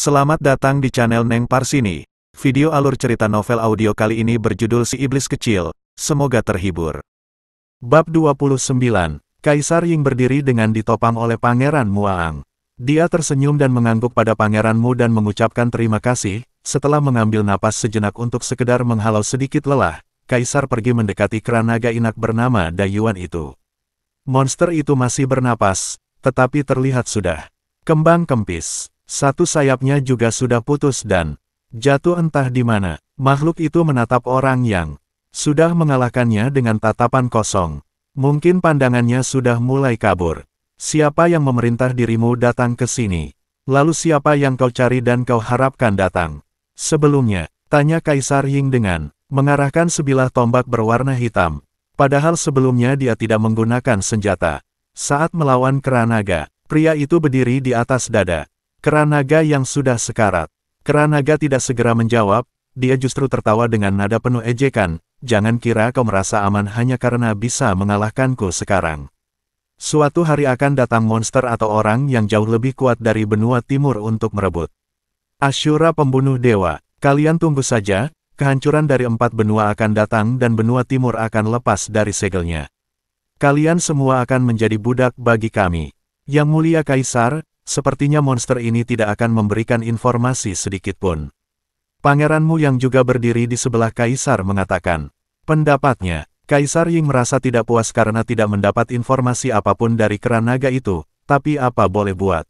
Selamat datang di channel Neng Parsini. Video alur cerita novel audio kali ini berjudul Si Iblis Kecil. Semoga terhibur. Bab 29. Kaisar Ying berdiri dengan ditopang oleh Pangeran Muaang. Dia tersenyum dan mengangguk pada Pangeran Mu dan mengucapkan terima kasih. Setelah mengambil napas sejenak untuk sekedar menghalau sedikit lelah, Kaisar pergi mendekati kera naga inak bernama Dayuan itu. Monster itu masih bernapas, tetapi terlihat sudah kembang kempis. Satu sayapnya juga sudah putus dan jatuh entah di mana. Makhluk itu menatap orang yang sudah mengalahkannya dengan tatapan kosong. Mungkin pandangannya sudah mulai kabur. Siapa yang memerintah dirimu datang ke sini? Lalu siapa yang kau cari dan kau harapkan datang? Sebelumnya, tanya Kaisar Ying dengan mengarahkan sebilah tombak berwarna hitam. Padahal sebelumnya dia tidak menggunakan senjata. Saat melawan kera naga, pria itu berdiri di atas dada kera naga yang sudah sekarat. Kera naga tidak segera menjawab, dia justru tertawa dengan nada penuh ejekan. Jangan kira kau merasa aman hanya karena bisa mengalahkanku sekarang. Suatu hari akan datang monster atau orang yang jauh lebih kuat dari benua timur untuk merebut Ashura pembunuh dewa. Kalian tunggu saja, kehancuran dari 4 benua akan datang dan benua timur akan lepas dari segelnya. Kalian semua akan menjadi budak bagi kami. Yang mulia Kaisar, sepertinya monster ini tidak akan memberikan informasi sedikitpun. Pangeranmu yang juga berdiri di sebelah Kaisar mengatakan pendapatnya. Kaisar Ying merasa tidak puas karena tidak mendapat informasi apapun dari kera naga itu, tapi apa boleh buat.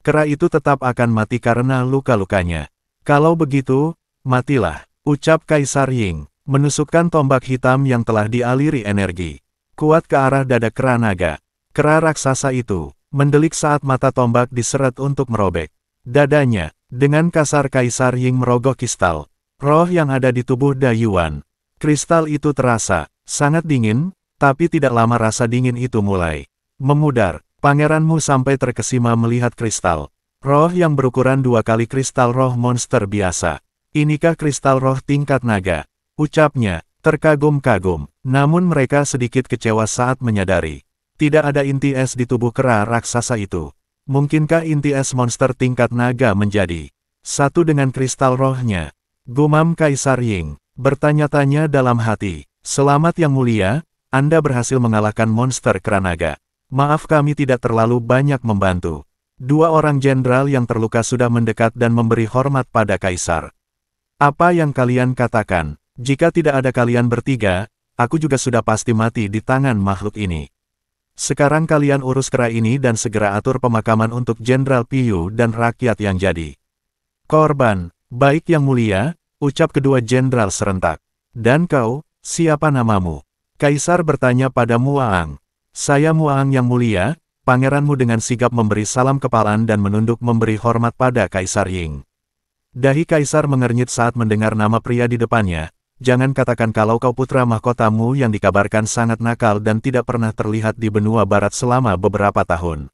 Kera itu tetap akan mati karena luka-lukanya. Kalau begitu, matilah, ucap Kaisar Ying, menusukkan tombak hitam yang telah dialiri energi kuat ke arah dada kera naga. Kera raksasa itu mendelik saat mata tombak diseret untuk merobek dadanya. Dengan kasar Kaisar Ying merogoh kristal roh yang ada di tubuh Dayuan. Kristal itu terasa sangat dingin, tapi tidak lama rasa dingin itu mulai memudar. Pangeranmu sampai terkesima melihat kristal roh yang berukuran 2 kali kristal roh monster biasa. Inikah kristal roh tingkat naga? Ucapnya, terkagum-kagum. Namun mereka sedikit kecewa saat menyadari tidak ada inti es di tubuh kera raksasa itu. Mungkinkah inti es monster tingkat naga menjadi satu dengan kristal rohnya? Gumam Kaisar Ying, bertanya-tanya dalam hati. Selamat yang mulia, Anda berhasil mengalahkan monster kera naga. Maaf kami tidak terlalu banyak membantu. 2 orang jenderal yang terluka sudah mendekat dan memberi hormat pada Kaisar. Apa yang kalian katakan? Jika tidak ada kalian bertiga, aku juga sudah pasti mati di tangan makhluk ini. Sekarang kalian urus kera ini dan segera atur pemakaman untuk Jenderal Piyu dan rakyat yang jadi korban. Baik yang mulia, ucap kedua jenderal serentak. Dan kau, siapa namamu? Kaisar bertanya pada Muaang. Saya Muaang yang mulia. Pangeranmu dengan sigap memberi salam kepalaan dan menunduk memberi hormat pada Kaisar Ying. Dahi Kaisar mengernyit saat mendengar nama pria di depannya. Jangan katakan kalau kau putra mahkotamu yang dikabarkan sangat nakal dan tidak pernah terlihat di benua barat selama beberapa tahun.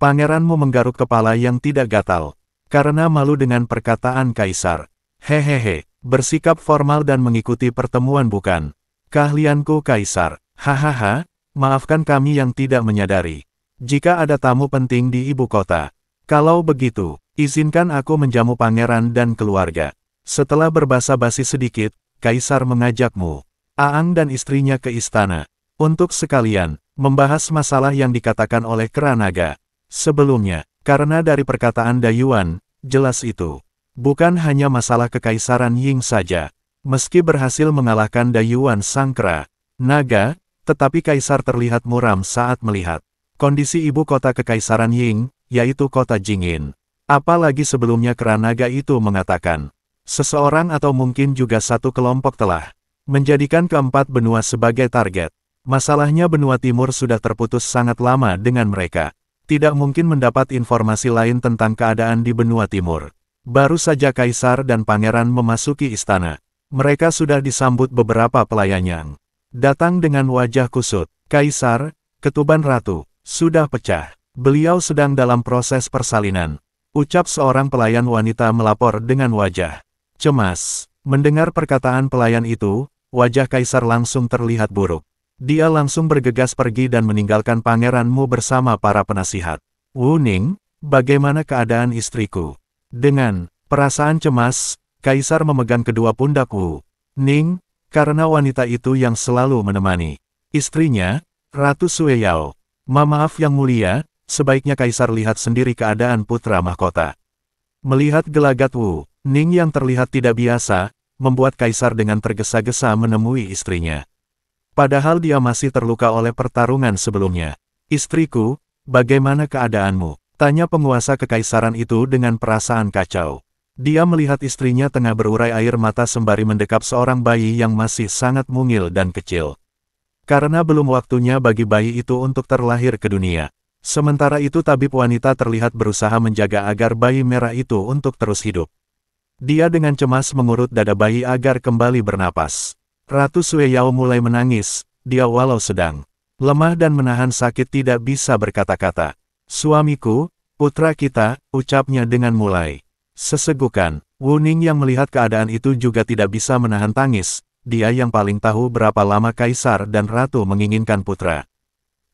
Pangeranmu menggaruk kepala yang tidak gatal karena malu dengan perkataan Kaisar. Hehehe, bersikap formal dan mengikuti pertemuan bukan keahlianku Kaisar. Hahaha, maafkan kami yang tidak menyadari jika ada tamu penting di ibu kota. Kalau begitu, izinkan aku menjamu pangeran dan keluarga. Setelah berbasa-basi sedikit, Kaisar mengajakmu, Aang dan istrinya ke istana, untuk sekalian membahas masalah yang dikatakan oleh kera naga. Sebelumnya, karena dari perkataan Dayuan, jelas itu bukan hanya masalah kekaisaran Ying saja. Meski berhasil mengalahkan Dayuan sang kera naga, tetapi Kaisar terlihat muram saat melihat kondisi ibu kota kekaisaran Ying, yaitu kota Jingin. Apalagi sebelumnya kera naga itu mengatakan, seseorang atau mungkin juga satu kelompok telah menjadikan keempat benua sebagai target. Masalahnya benua timur sudah terputus sangat lama dengan mereka. Tidak mungkin mendapat informasi lain tentang keadaan di benua timur. Baru saja Kaisar dan Pangeran memasuki istana. Mereka sudah disambut beberapa pelayan yang datang dengan wajah kusut. Kaisar, ketuban ratu, sudah pecah. Beliau sedang dalam proses persalinan. Ucap seorang pelayan wanita melapor dengan wajah cemas. Mendengar perkataan pelayan itu, wajah Kaisar langsung terlihat buruk. Dia langsung bergegas pergi dan meninggalkan pangeranmu bersama para penasihat. Wu Ning, bagaimana keadaan istriku? Dengan perasaan cemas, Kaisar memegang kedua pundak Wu Ning, karena wanita itu yang selalu menemani istrinya, Ratu Sueyao. Maaf yang mulia, sebaiknya Kaisar lihat sendiri keadaan putra mahkota. Melihat gelagat Wu Ning yang terlihat tidak biasa, membuat Kaisar dengan tergesa-gesa menemui istrinya. Padahal dia masih terluka oleh pertarungan sebelumnya. Istriku, bagaimana keadaanmu? Tanya penguasa kekaisaran itu dengan perasaan kacau. Dia melihat istrinya tengah berurai air mata sembari mendekap seorang bayi yang masih sangat mungil dan kecil. Karena belum waktunya bagi bayi itu untuk terlahir ke dunia. Sementara itu tabib wanita terlihat berusaha menjaga agar bayi merah itu untuk terus hidup. Dia dengan cemas mengurut dada bayi agar kembali bernapas. Ratu Sueyao mulai menangis, dia walau sedang lemah dan menahan sakit tidak bisa berkata-kata. Suamiku, putra kita, ucapnya dengan mulai sesegukan. Wu Ning yang melihat keadaan itu juga tidak bisa menahan tangis, dia yang paling tahu berapa lama Kaisar dan Ratu menginginkan putra.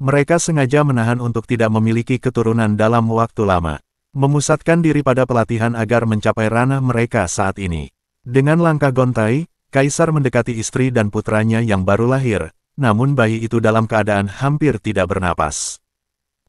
Mereka sengaja menahan untuk tidak memiliki keturunan dalam waktu lama. Memusatkan diri pada pelatihan agar mencapai ranah mereka saat ini. Dengan langkah gontai, Kaisar mendekati istri dan putranya yang baru lahir, namun bayi itu dalam keadaan hampir tidak bernapas.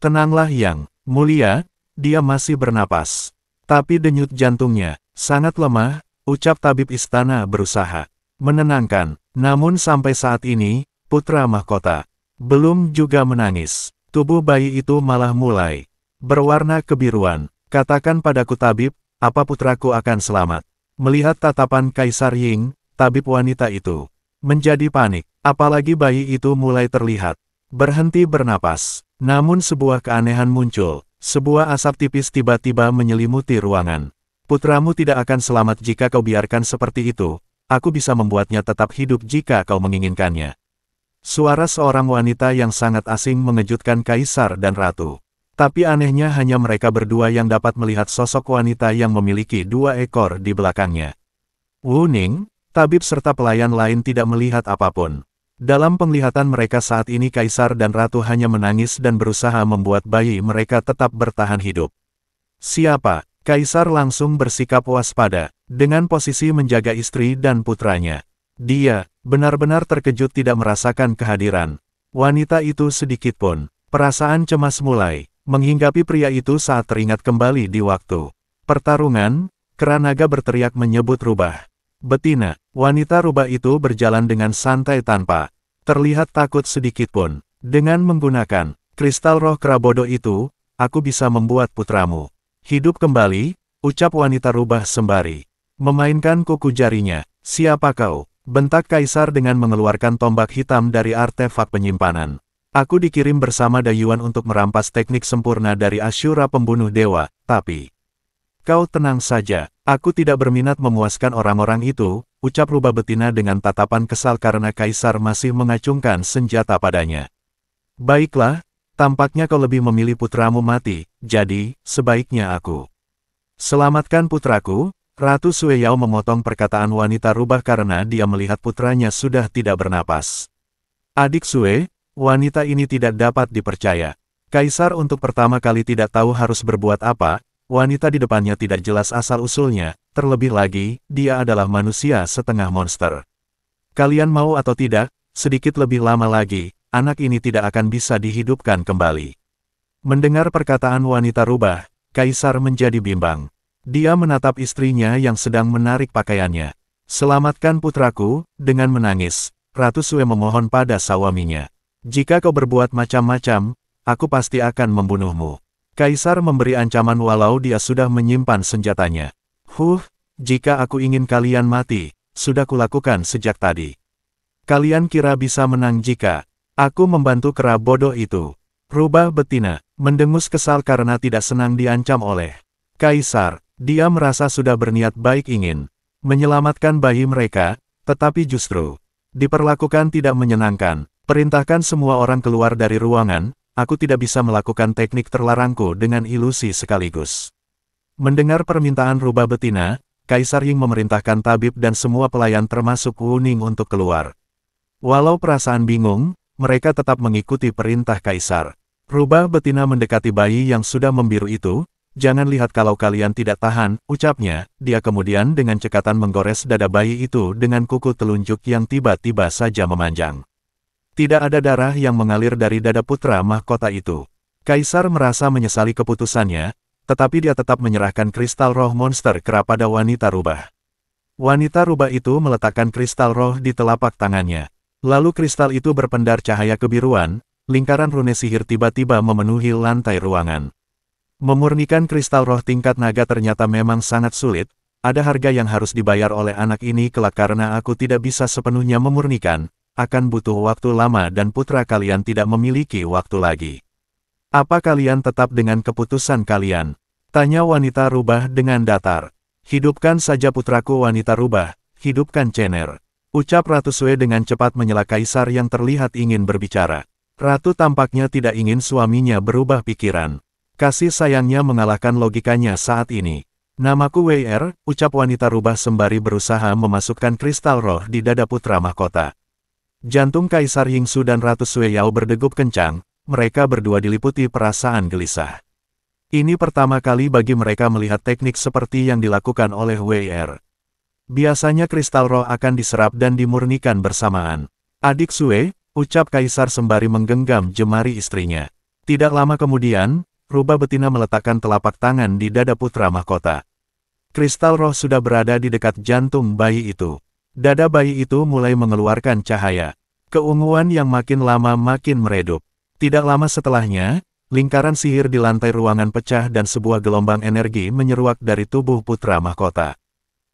Tenanglah yang mulia, dia masih bernapas. Tapi denyut jantungnya sangat lemah, ucap tabib istana berusaha menenangkan. Namun sampai saat ini, putra mahkota belum juga menangis. Tubuh bayi itu malah mulai berwarna kebiruan. Katakan padaku tabib, apa putraku akan selamat? Melihat tatapan Kaisar Ying, tabib wanita itu menjadi panik. Apalagi bayi itu mulai terlihat berhenti bernapas. Namun sebuah keanehan muncul. Sebuah asap tipis tiba-tiba menyelimuti ruangan. Putramu tidak akan selamat jika kau biarkan seperti itu. Aku bisa membuatnya tetap hidup jika kau menginginkannya. Suara seorang wanita yang sangat asing mengejutkan Kaisar dan Ratu. Tapi anehnya hanya mereka berdua yang dapat melihat sosok wanita yang memiliki 2 ekor di belakangnya. Wu Ning, tabib serta pelayan lain tidak melihat apapun. Dalam penglihatan mereka saat ini Kaisar dan Ratu hanya menangis dan berusaha membuat bayi mereka tetap bertahan hidup. Siapa? Kaisar langsung bersikap waspada, dengan posisi menjaga istri dan putranya. Dia benar-benar terkejut tidak merasakan kehadiran wanita itu sedikitpun. Perasaan cemas mulai menghinggapi pria itu saat teringat kembali di waktu pertarungan. Keranaga berteriak menyebut rubah betina. Wanita rubah itu berjalan dengan santai tanpa terlihat takut sedikitpun. Dengan menggunakan kristal roh kera bodoh itu, aku bisa membuat putramu hidup kembali, ucap wanita rubah sembari memainkan kuku jarinya. Siapa kau? Bentak Kaisar dengan mengeluarkan tombak hitam dari artefak penyimpanan. Aku dikirim bersama Dayuan untuk merampas teknik sempurna dari Asyura pembunuh dewa, tapi kau tenang saja, aku tidak berminat memuaskan orang-orang itu, ucap rubah betina dengan tatapan kesal karena Kaisar masih mengacungkan senjata padanya. Baiklah, tampaknya kau lebih memilih putramu mati, jadi, sebaiknya aku selamatkan putraku. Ratu Sueyao memotong perkataan wanita rubah karena dia melihat putranya sudah tidak bernapas. Adik Sue, wanita ini tidak dapat dipercaya. Kaisar untuk pertama kali tidak tahu harus berbuat apa, wanita di depannya tidak jelas asal-usulnya, terlebih lagi, dia adalah manusia setengah monster. Kalian mau atau tidak, sedikit lebih lama lagi, anak ini tidak akan bisa dihidupkan kembali. Mendengar perkataan wanita rubah, Kaisar menjadi bimbang. Dia menatap istrinya yang sedang menarik pakaiannya. Selamatkan putraku, dengan menangis, Ratu Sue memohon pada suaminya. Jika kau berbuat macam-macam, aku pasti akan membunuhmu. Kaisar memberi ancaman walau dia sudah menyimpan senjatanya. Jika aku ingin kalian mati, sudah kulakukan sejak tadi. Kalian kira bisa menang jika aku membantu kera bodoh itu? Rubah betina, mendengus kesal karena tidak senang diancam oleh Kaisar. Dia merasa sudah berniat baik ingin menyelamatkan bayi mereka, tetapi justru diperlakukan tidak menyenangkan. Perintahkan semua orang keluar dari ruangan, aku tidak bisa melakukan teknik terlarangku dengan ilusi sekaligus. Mendengar permintaan rubah betina, Kaisar Ying memerintahkan tabib dan semua pelayan termasuk Wu Ning untuk keluar. Walau perasaan bingung, mereka tetap mengikuti perintah Kaisar. Rubah betina mendekati bayi yang sudah membiru itu, jangan lihat kalau kalian tidak tahan, ucapnya. Dia kemudian dengan cekatan menggores dada bayi itu dengan kuku telunjuk yang tiba-tiba saja memanjang. Tidak ada darah yang mengalir dari dada putra mahkota itu. Kaisar merasa menyesali keputusannya, tetapi dia tetap menyerahkan kristal roh monster kera pada wanita rubah. Wanita rubah itu meletakkan kristal roh di telapak tangannya. Lalu kristal itu berpendar cahaya kebiruan, lingkaran rune sihir tiba-tiba memenuhi lantai ruangan. Memurnikan kristal roh tingkat naga ternyata memang sangat sulit, ada harga yang harus dibayar oleh anak ini kelak karena aku tidak bisa sepenuhnya memurnikan, akan butuh waktu lama dan putra kalian tidak memiliki waktu lagi. Apa kalian tetap dengan keputusan kalian? Tanya wanita rubah dengan datar. Hidupkan saja putraku wanita rubah, hidupkan Cener. Ucap Ratu Sue dengan cepat menyela kaisar yang terlihat ingin berbicara. Ratu tampaknya tidak ingin suaminya berubah pikiran. Kasih sayangnya mengalahkan logikanya saat ini. Namaku WR, ucap wanita rubah sembari berusaha memasukkan kristal roh di dada putra mahkota. Jantung Kaisar Yingsu dan Ratu Sue Yao berdegup kencang, mereka berdua diliputi perasaan gelisah. Ini pertama kali bagi mereka melihat teknik seperti yang dilakukan oleh WR. Biasanya kristal roh akan diserap dan dimurnikan bersamaan. Adik Sue, ucap Kaisar sembari menggenggam jemari istrinya. Tidak lama kemudian, rubah betina meletakkan telapak tangan di dada putra mahkota. Kristal roh sudah berada di dekat jantung bayi itu. Dada bayi itu mulai mengeluarkan cahaya. Keunguan yang makin lama makin meredup. Tidak lama setelahnya, lingkaran sihir di lantai ruangan pecah dan sebuah gelombang energi menyeruak dari tubuh putra mahkota.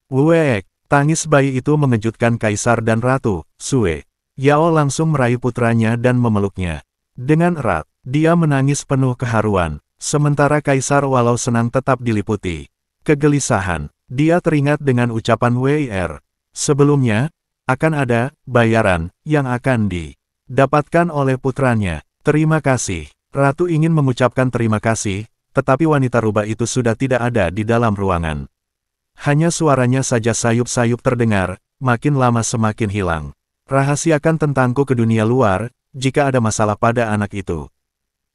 Wueek, tangis bayi itu mengejutkan Kaisar dan Ratu Sue. Yao langsung meraih putranya dan memeluknya. Dengan erat, dia menangis penuh keharuan. Sementara Kaisar walau senang tetap diliputi kegelisahan. Dia teringat dengan ucapan WR. Sebelumnya, akan ada bayaran yang akan didapatkan oleh putranya. Terima kasih. Ratu ingin mengucapkan terima kasih, tetapi wanita rubah itu sudah tidak ada di dalam ruangan. Hanya suaranya saja sayup-sayup terdengar, makin lama semakin hilang. Rahasiakan tentangku ke dunia luar, jika ada masalah pada anak itu.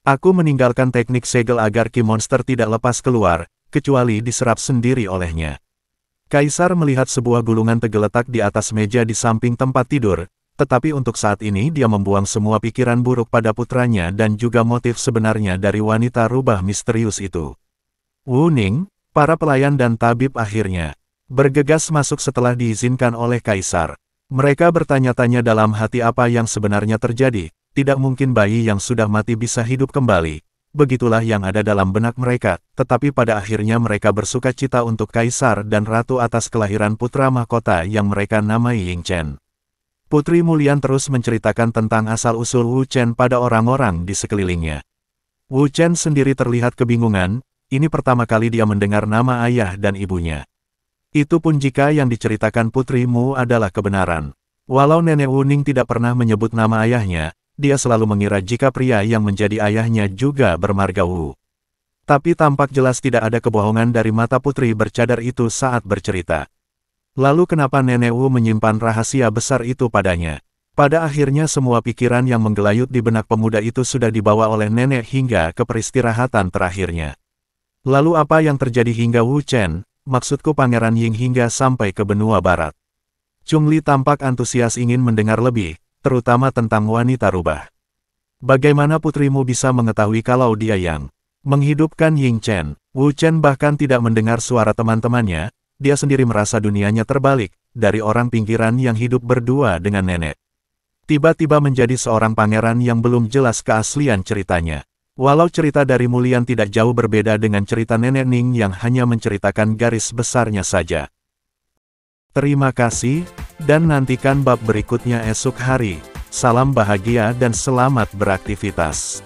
Aku meninggalkan teknik segel agar ki monster tidak lepas keluar, kecuali diserap sendiri olehnya. Kaisar melihat sebuah gulungan tergeletak di atas meja di samping tempat tidur, tetapi untuk saat ini dia membuang semua pikiran buruk pada putranya dan juga motif sebenarnya dari wanita rubah misterius itu. Wu Ning, para pelayan dan tabib akhirnya bergegas masuk setelah diizinkan oleh Kaisar. Mereka bertanya-tanya dalam hati apa yang sebenarnya terjadi, tidak mungkin bayi yang sudah mati bisa hidup kembali. Begitulah yang ada dalam benak mereka, tetapi pada akhirnya mereka bersuka cita untuk Kaisar dan Ratu atas kelahiran putra mahkota yang mereka namai Ying Chen. Putri Mulian terus menceritakan tentang asal-usul Wu Chen pada orang-orang di sekelilingnya. Wu Chen sendiri terlihat kebingungan, ini pertama kali dia mendengar nama ayah dan ibunya. Itu pun jika yang diceritakan putrimu adalah kebenaran. Walau Nenek Wu Ning tidak pernah menyebut nama ayahnya, dia selalu mengira jika pria yang menjadi ayahnya juga bermarga Wu. Tapi tampak jelas tidak ada kebohongan dari mata putri bercadar itu saat bercerita. Lalu kenapa Nenek Wu menyimpan rahasia besar itu padanya? Pada akhirnya semua pikiran yang menggelayut di benak pemuda itu sudah dibawa oleh nenek hingga ke peristirahatan terakhirnya. Lalu apa yang terjadi hingga Wu Chen, maksudku Pangeran Ying hingga sampai ke benua barat? Chungli tampak antusias ingin mendengar lebih, terutama tentang wanita rubah. Bagaimana putrimu bisa mengetahui kalau dia yang menghidupkan Ying Chen? Wu Chen bahkan tidak mendengar suara teman-temannya, dia sendiri merasa dunianya terbalik, dari orang pinggiran yang hidup berdua dengan nenek. Tiba-tiba menjadi seorang pangeran yang belum jelas keaslian ceritanya. Walau cerita dari Mulian tidak jauh berbeda dengan cerita Nenek Ning yang hanya menceritakan garis besarnya saja. Terima kasih, dan nantikan bab berikutnya esok hari. Salam bahagia dan selamat beraktivitas.